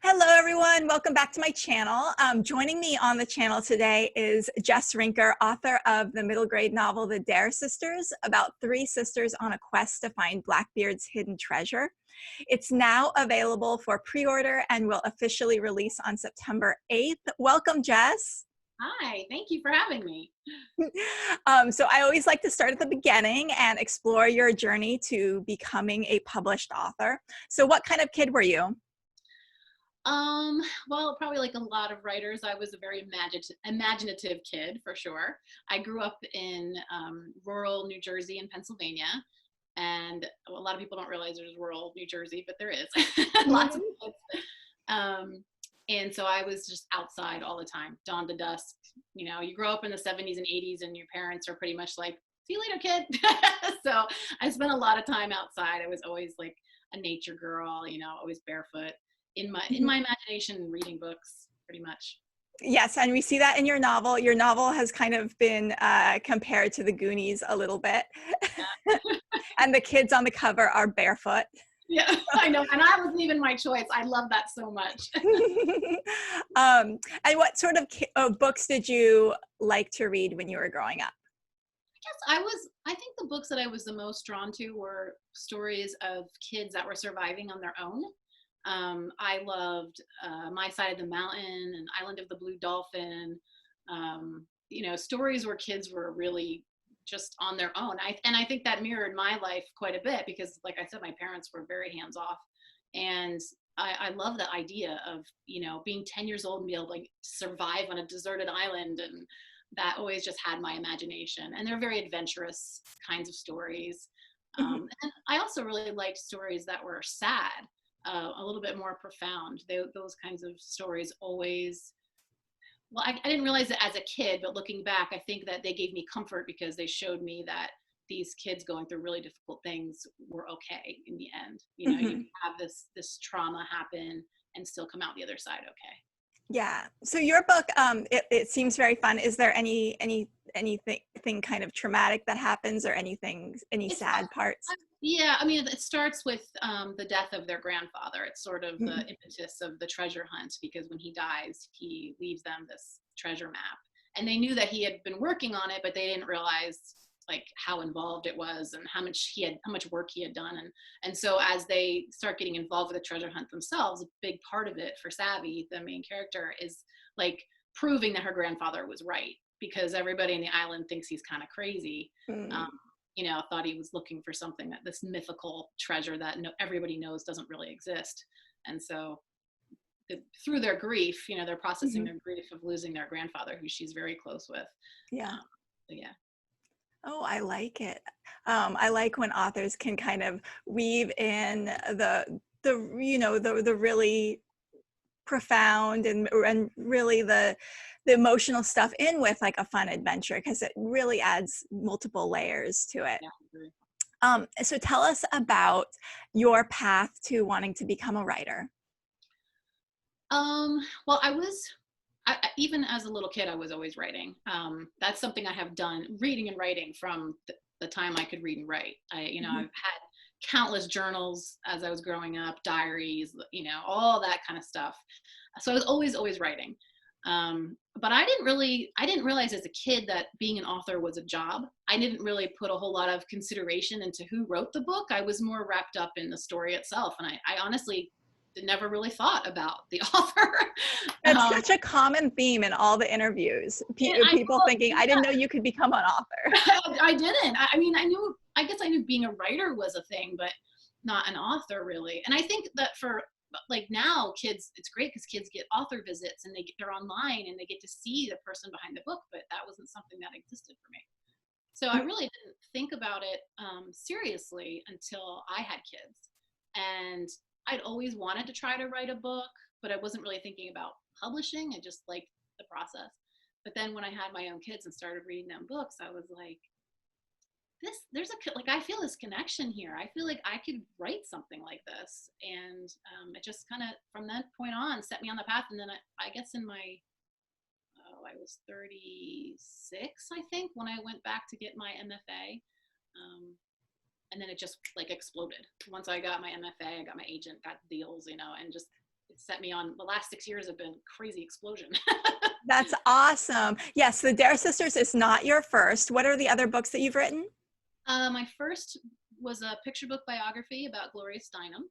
Hello, everyone. Welcome back to my channel. Joining me on the channel today is Jess Rinker, author of the middle grade novel, The Dare Sisters, about three sisters on a quest to find Blackbeard's hidden treasure. It's now available for pre-order and will officially release on September 8th. Welcome, Jess. Hi, thank you for having me. So I always like to start at the beginning and explore your journey to becoming a published author. So what kind of kid were you? Well, probably like a lot of writers, I was a very imaginative kid for sure. I grew up in rural New Jersey and Pennsylvania, and a lot of people don't realize there's rural New Jersey, but there is lots of kids. Um, and so I was just outside all the time, dawn to dusk. You know, you grow up in the 70s and 80s, and your parents are pretty much like, "See you later, kid." So I spent a lot of time outside. I was always like a nature girl, you know, always barefoot in my imagination, reading books pretty much. Yes, and we see that in your novel. Your novel has kind of been compared to the Goonies a little bit. And the kids on the cover are barefoot. Yeah, I know, and that wasn't even my choice. I love that so much. And what sort of books did you like to read when you were growing up? I think the books that I was the most drawn to were stories of kids that were surviving on their own. I loved My Side of the Mountain and Island of the Blue Dolphin. You know, stories where kids were really just on their own. And I think that mirrored my life quite a bit because, like I said, my parents were very hands off, and I love the idea of, you know, being 10 years old and be able to like survive on a deserted island, and that always just had my imagination. And they're very adventurous kinds of stories. And I also really liked stories that were sad, a little bit more profound. Those kinds of stories always, well, I didn't realize it as a kid, but looking back, I think that they gave me comfort because they showed me that these kids going through really difficult things were okay in the end. You know, you Mhm. have this trauma happen and still come out the other side okay. Yeah. So your book, it seems very fun. Is there anything kind of traumatic that happens, or any It's sad parts? Yeah, I mean, it starts with the death of their grandfather. It's sort of the Mhm. impetus of the treasure hunt because when he dies, he leaves them this treasure map. And they knew that he had been working on it, but they didn't realize like how involved it was and how much work he had done. And so as they start getting involved with the treasure hunt themselves, a big part of it for Savvy, the main character, is like proving that her grandfather was right because everybody in the island thinks he's kind of crazy. Um, Mm. you know, thought he was looking for something, that this mythical treasure that everybody knows doesn't really exist. And so through their grief, you know, they're processing Mhm. their grief of losing their grandfather, who she's very close with. Yeah. Um, so yeah. Oh, I like it. I like when authors can kind of weave in the really profound and really the emotional stuff in with like a fun adventure, because it really adds multiple layers to it. Yeah, I agree. So tell us about your path to wanting to become a writer. Well, even as a little kid, I was always writing. That's something I have done, reading and writing from the time I could read and write. You know, I've Mhm. had countless journals as I was growing up, diaries, you know, all that kind of stuff. So I was always writing. But I didn't realize as a kid that being an author was a job. I didn't really put a whole lot of consideration into who wrote the book. I was more wrapped up in the story itself. And I honestly never really thought about the author. That's um, such a common theme in all the interviews. and I People know, thinking, I didn't know you could become an author. I didn't. I mean, I guess I knew being a writer was a thing, but not an author really. And I think that for like now kids, it's great because kids get author visits and they're online and they get to see the person behind the book, but that wasn't something that existed for me. So I really didn't think about it seriously until I had kids. And I'd always wanted to try to write a book, but I wasn't really thinking about publishing. I just liked the process. But then when I had my own kids and started reading them books, I was like, like I feel this connection here. I feel like I could write something like this. And it just kind of from that point on set me on the path. And then I guess in my I was 36, I think, when I went back to get my MFA. And then it just like exploded. Once I got my MFA, I got my agent, got deals, you know, and just it set me on, the last 6 years have been crazy explosion. That's awesome. Yes, the Dare Sisters is not your first. What are the other books that you've written? My first was a picture book biography about Gloria Steinem.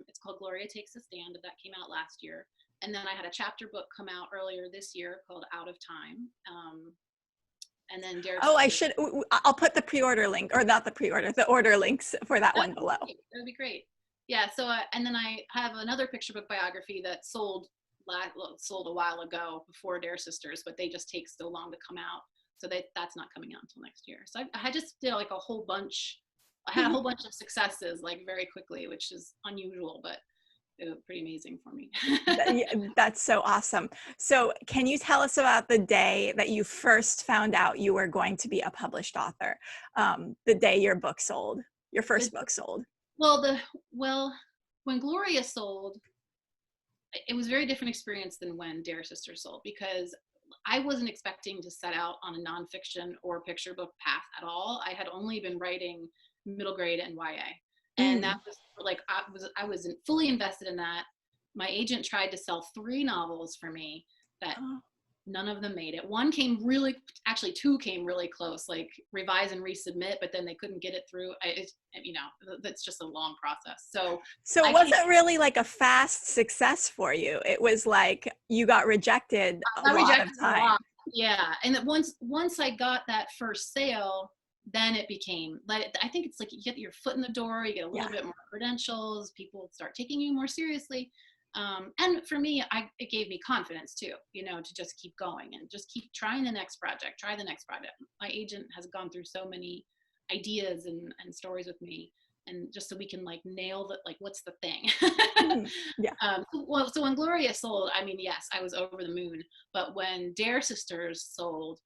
It's called Gloria Takes a Stand. That came out last year. And then I had a chapter book come out earlier this year called Out of Time. And then Dare Oh, Sisters. I'll put the pre-order link, or not the pre-order, the order links for that one below. That would be great. Yeah. So, and then I have another picture book biography that sold a while ago before Dare Sisters, but they just take so long to come out. So that's not coming out until next year. So I just did like a whole bunch. I had a whole bunch of successes like very quickly, which is unusual, but it was pretty amazing for me. That's so awesome. So can you tell us about the day that you first found out you were going to be a published author? The day your book sold, your first book sold. Well, when Gloria sold, it was a very different experience than when Dare Sisters sold, because I wasn't expecting to set out on a nonfiction or picture book path at all. I had only been writing middle grade and YA. And that was like, I wasn't fully invested in that. My agent tried to sell 3 novels for me that none of them made it. Actually 2 came really close, like revise and resubmit, but then they couldn't get it through. That's just a long process. So it wasn't really like a fast success for you. It was like you got rejected a lot of time. Yeah. And that once I got that first sale, then it became, I think it's like you get your foot in the door, you get a little bit more credentials, people start taking you more seriously. And for me, it gave me confidence too, to just keep going and just keep trying the next project. My agent has gone through so many ideas and stories with me, and just so we can like nail that, like, what's the thing? So when Gloria sold, I mean, yes, I was over the moon, but when Dare Sisters sold,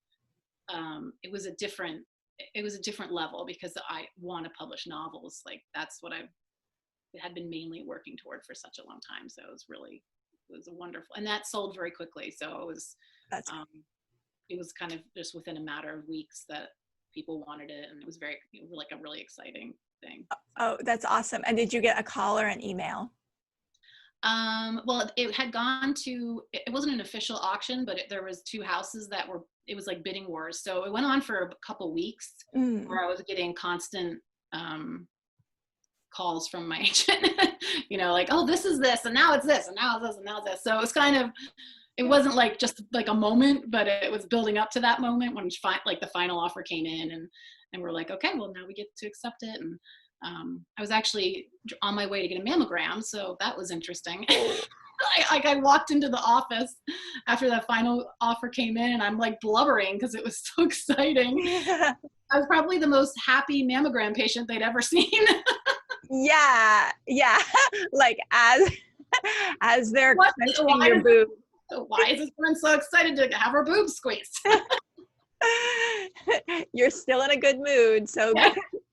it was a different level, because I want to publish novels. Like that's what I had been mainly working toward for such a long time. So it was a wonderful, and that sold very quickly. So it was kind of just within a matter of weeks that people wanted it. And it was like a really exciting thing. Oh, that's awesome. And did you get a call or an email? Well, it had gone to, it wasn't an official auction, but there was 2 houses it was like bidding wars. So it went on for a couple weeks where I was getting constant, calls from my agent, like, oh, this is this, and now it's this, and now it's this, and now it's this. So it was it wasn't like just like a moment, but it was building up to that moment when like the final offer came in, and we're like, okay, well now we get to accept it. And I was actually on my way to get a mammogram, so that was interesting. I walked into the office after that final offer came in, and I'm like blubbering because it was so exciting. I was probably the most happy mammogram patient they'd ever seen. Yeah. Like as they're clenching your boob. Why is this woman so excited to have her boobs squeezed? You're still in a good mood, so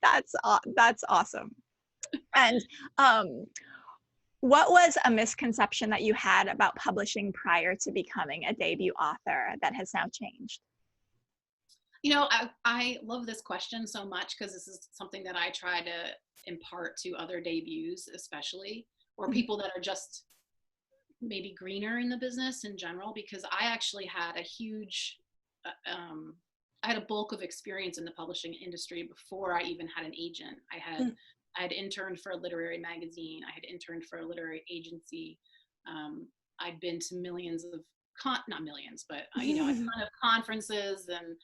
that's awesome. And what was a misconception that you had about publishing prior to becoming a debut author that has now changed? I love this question so much, because this is something that I try to impart to other debuts, especially, or people that are just maybe greener in the business in general, because I actually had a huge, I had a bulk of experience in the publishing industry before I even had an agent. I had interned for a literary magazine. I had interned for a literary agency. I'd been to millions of, not millions, but a ton of conferences, and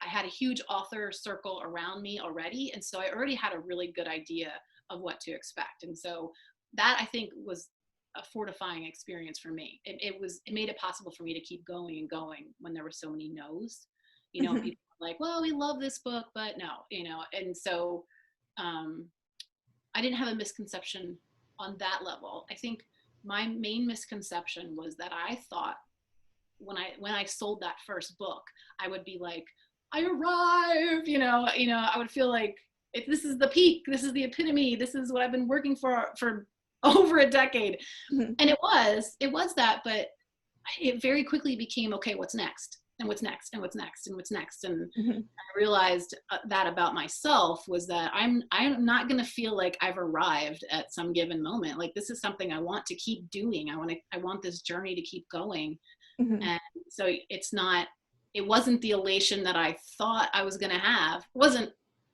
I had a huge author circle around me already. And so I already had a really good idea of what to expect. And so that, I think, was a fortifying experience for me. It made it possible for me to keep going and going when there were so many no's. People were like, well, we love this book, but no, and so I didn't have a misconception on that level. I think my main misconception was that I thought when I sold that first book, I would be like, I arrived, I would feel like, if this is the peak, this is the epitome, this is what I've been working for over a decade. And it was that, but it very quickly became, okay, what's next? and what's next, and what's next, and what's next. And Mm-hmm. I realized that about myself was that I'm not going to feel like I've arrived at some given moment. Like, this is something I want to keep doing. I want this journey to keep going. Mm-hmm. And so it wasn't the elation that I thought I was going to have. It wasn't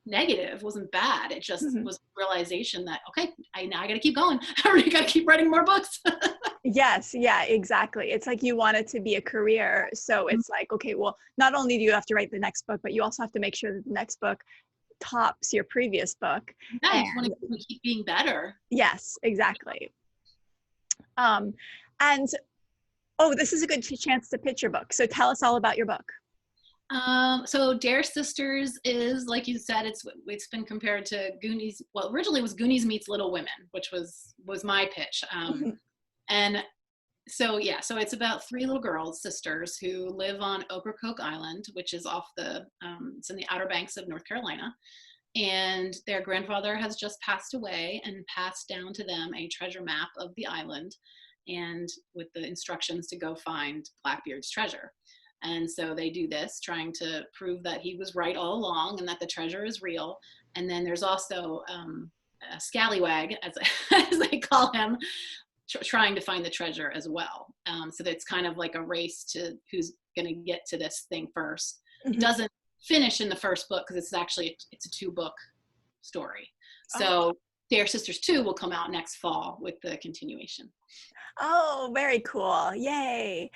negative, it wasn't bad. It just Mm-hmm. was realization that, okay, now I got to keep going. I already got to keep writing more books. Yes, yeah, exactly. It's like you want it to be a career. So it's like, okay, well, not only do you have to write the next book, but you also have to make sure that the next book tops your previous book. Yeah, you just want And to keep being better. yes, exactly. Um, and oh, this is a good chance to pitch your book. So tell us all about your book. So Dare Sisters is, like you said, it's been compared to Goonies. Well, originally it was Goonies meets Little Women, which was my pitch. And so yeah, so it's about three little girls, sisters, who live on Ocracoke Island, which is it's in the Outer Banks of North Carolina. And their grandfather has just passed away and passed down to them a treasure map of the island, and with the instructions to go find Blackbeard's treasure. And so they do this, trying to prove that he was right all along and that the treasure is real. And then there's also a scallywag, as they call him, trying to find the treasure as well. So that's kind of like a race to who's going to get to this thing first. Mm-hmm. It doesn't finish in the first book because it's a 2-book story. So Dare Sisters 2 will come out next fall with the continuation. Oh, very cool. Yay.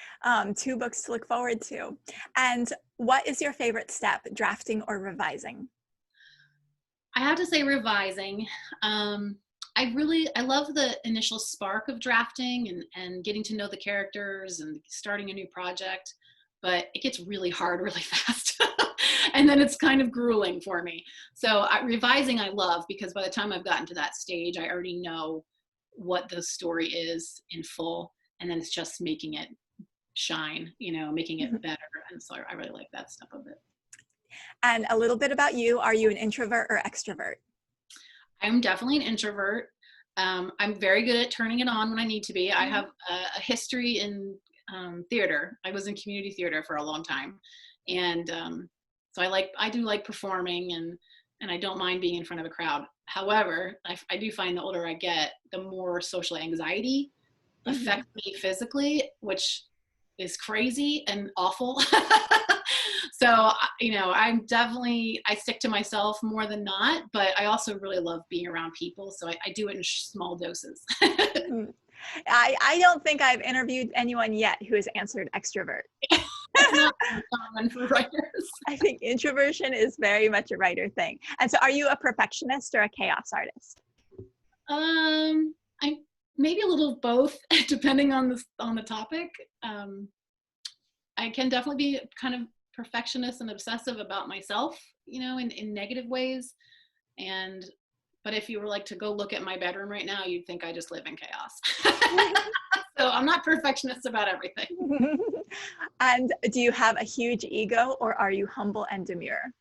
2 books to look forward to. And what is your favorite step, drafting or revising? I have to say revising. I love the initial spark of drafting and getting to know the characters and starting a new project, but it gets really hard really fast. And then it's kind of grueling for me. So revising I love, because by the time I've gotten to that stage, I already know what the story is in full, and then it's just making it shine, making it better. And so I really like that stuff of it. And a little bit about you. Are you an introvert or extrovert? I'm definitely an introvert. I'm very good at turning it on when I need to be. I have a history in theater. I was in community theater for a long time. And so I do like performing, and I don't mind being in front of a crowd. However, I do find the older I get, the more social anxiety affects me physically, which is crazy and awful. So, I stick to myself more than not, but I also really love being around people. So I do it in small doses. I don't think I've interviewed anyone yet who has answered extrovert. It's not common for writers. I think introversion is very much a writer thing. And so are you a perfectionist or a chaos artist? I'm maybe a little of both, depending on the topic. I can definitely be kind of perfectionist and obsessive about myself, in negative ways. But if you were like to go look at my bedroom right now, you'd think I just live in chaos. So I'm not perfectionist about everything. And do you have a huge ego, or are you humble and demure?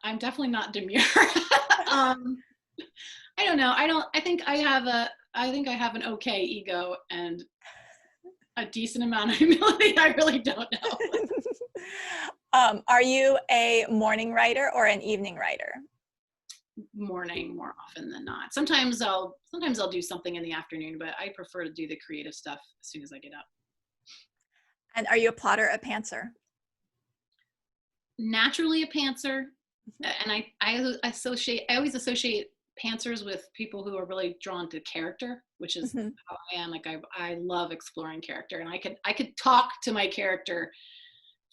I'm definitely not demure. I don't know. I think I have an okay ego and a decent amount of humility. I really don't know. Are you a morning writer or an evening writer? Morning more often than not. Sometimes I'll do something in the afternoon, but I prefer to do the creative stuff as soon as I get up. And are you a plotter or a pantser? Naturally a pantser, and I always associate pantsers with people who are really drawn to character, which is how I am. Like I love exploring character, and I could talk to my character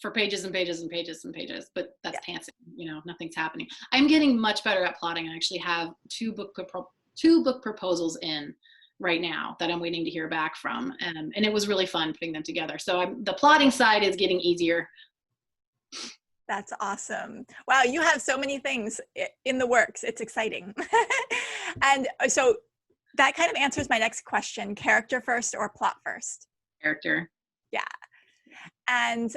for pages and pages and pages and pages, but that's pantsing. Nothing's happening. I'm getting much better at plotting. I actually have two book proposals in right now that I'm waiting to hear back from, and it was really fun putting them together. So the plotting side is getting easier. That's awesome. Wow, you have so many things in the works. It's exciting. And so that kind of answers my next question: character first or plot first? Character. Yeah. And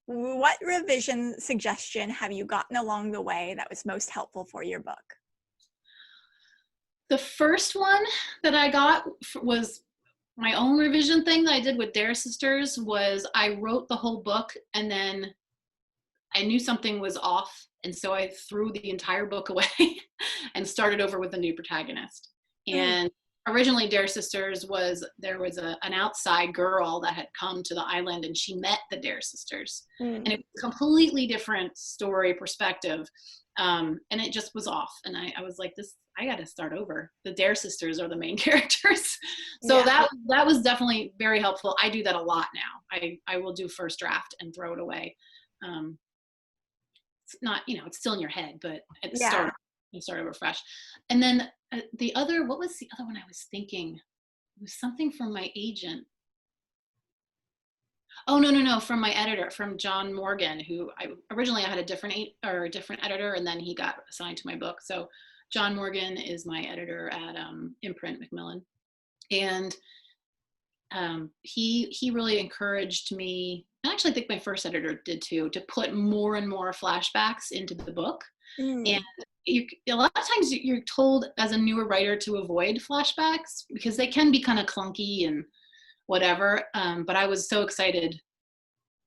what revision suggestion have you gotten along the way that was most helpful for your book? The first one that I got was My own revision thing that I did with Dare Sisters was I wrote the whole book and then I knew something was off. And so I threw the entire book away and started over with a new protagonist. Mm, And originally Dare Sisters there was an outside girl that had come to the island and she met the Dare Sisters. And it mm. was a completely different story perspective. And it just was off. And I was like, I got to start over. The Dare Sisters are the main characters. So Yeah, that was definitely very helpful. I do that a lot now. I will do first draft and throw it away. Um, it's not, it's still in your head, but at the yeah. start, you start over fresh. And then what was the other one I was thinking? It was something from my agent. Oh, no, from my editor, from John Morgan, who originally I had a different editor, and then he got assigned to my book. So John Morgan is my editor at Imprint Macmillan, and he really encouraged me. And actually, I think my first editor did too, to put more and more flashbacks into the book. And Mm, a lot of times you're told as a newer writer to avoid flashbacks because they can be kind of clunky and whatever. But I was so excited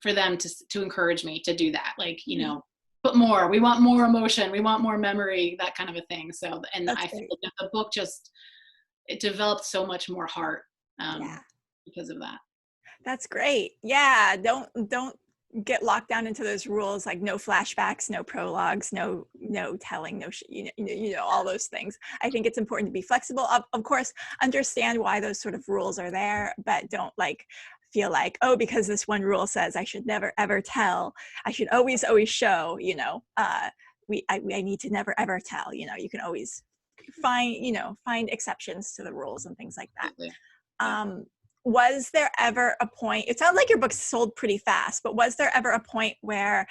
for them to encourage me to do that. Like, mhm. put more. We want more emotion. We want more memory. That kind of a thing. So, and That's I feel great. like the book it developed so much more heart Yeah. because of that. That's great. Yeah, don't get locked down into those rules like no flashbacks, no prologues, no telling, no all those things. I think it's important to be flexible. Of course, understand why those sort of rules are there, but don't like feel like, oh, because this one rule says I should never ever tell, I should always show. I need to never ever tell. You can always find exceptions to the rules and things like that. Absolutely. Yeah. um, was there ever a point, it sounds like your book sold pretty fast, but was there ever a point where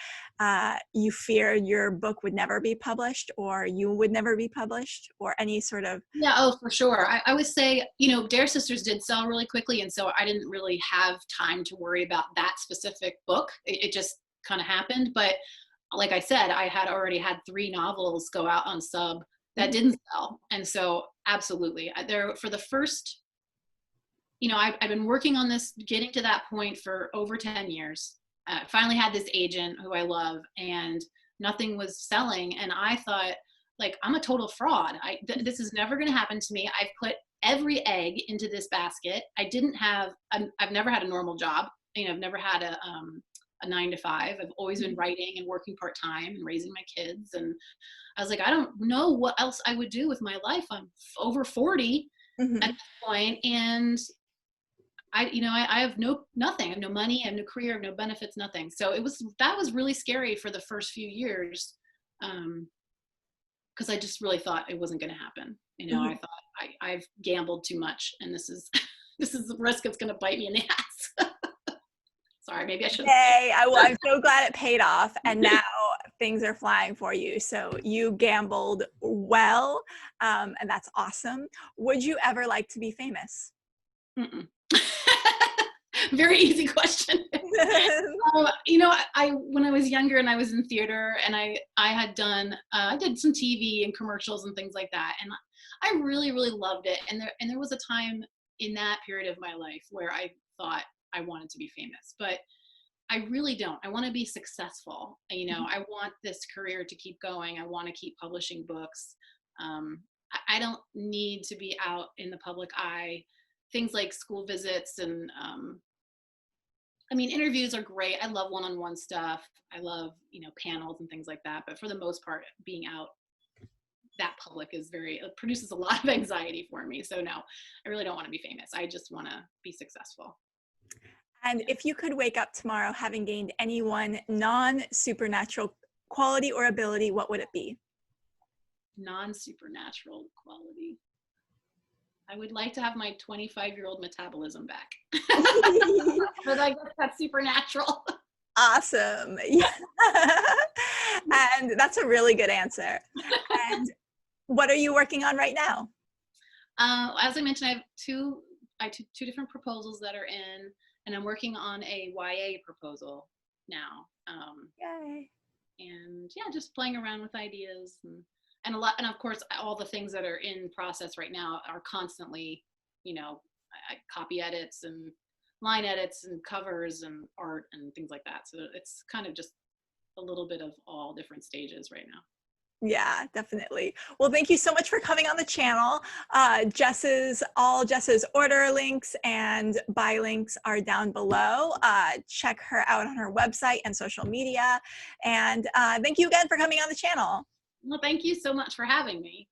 you feared your book would never be published or you would never be published or any sort of? Yeah, oh, for sure. I would say, Dare Sisters did sell really quickly, and so I didn't really have time to worry about that specific book. It just kind of happened. But like I said, I had already had 3 novels go out on sub that Mhm. didn't sell. And so absolutely. There for the first, I've been working on this, getting to that point for over 10 years. Finally had this agent who I love, and nothing was selling. And I thought, like, I'm a total fraud. This is never going to happen to me. I've put every egg into this basket. I've never had a normal job. I've never had a 9 to 5. I've always been writing and working part-time and raising my kids. And I was like, I don't know what else I would do with my life. I'm over 40 at Mhm. this point, and I have nothing. I have no money. I have no career. I have no benefits. Nothing. So that was really scary for the first few years, because I just really thought it wasn't going to happen. I Mhm. thought I've gambled too much, and this is this is the risk that's going to bite me in the ass. Sorry, maybe I shouldn't say Yay. I'm so glad it paid off. And now things are flying for you. So you gambled well. And that's awesome. Would you ever like to be famous? it. Very easy question. I when I was younger and I was in theater and I had done I did some TV and commercials and things like that, and I really really loved it. And there was a time in that period of my life where I thought I wanted to be famous, but I really don't. I want to be successful. I want this career to keep going. I want to keep publishing books. I don't need to be out in the public eye. Things like school visits and interviews are great. I love one-on-one stuff. I love, panels and things like that. But for the most part, being out that public it produces a lot of anxiety for me. So no, I really don't want to be famous. I just want to be successful. And Yeah. if you could wake up tomorrow having gained any one non-supernatural quality or ability, what would it be? Non-supernatural quality. I would like to have my 25-year-old metabolism back. But I guess that's supernatural. Awesome. Yeah. And that's a really good answer. And what are you working on right now? As I mentioned, I have two different proposals that are in, and I'm working on a YA proposal now. Yay. And yeah, just playing around with ideas and of course, all the things that are in process right now are constantly, you know, copy edits and line edits and covers and art and things like that. So it's kind of just a little bit of all different stages right now. Yeah, definitely. Well, thank you so much for coming on the channel. All Jess's order links and buy links are down below. Check her out on her website and social media. And thank you again for coming on the channel. Well, thank you so much for having me.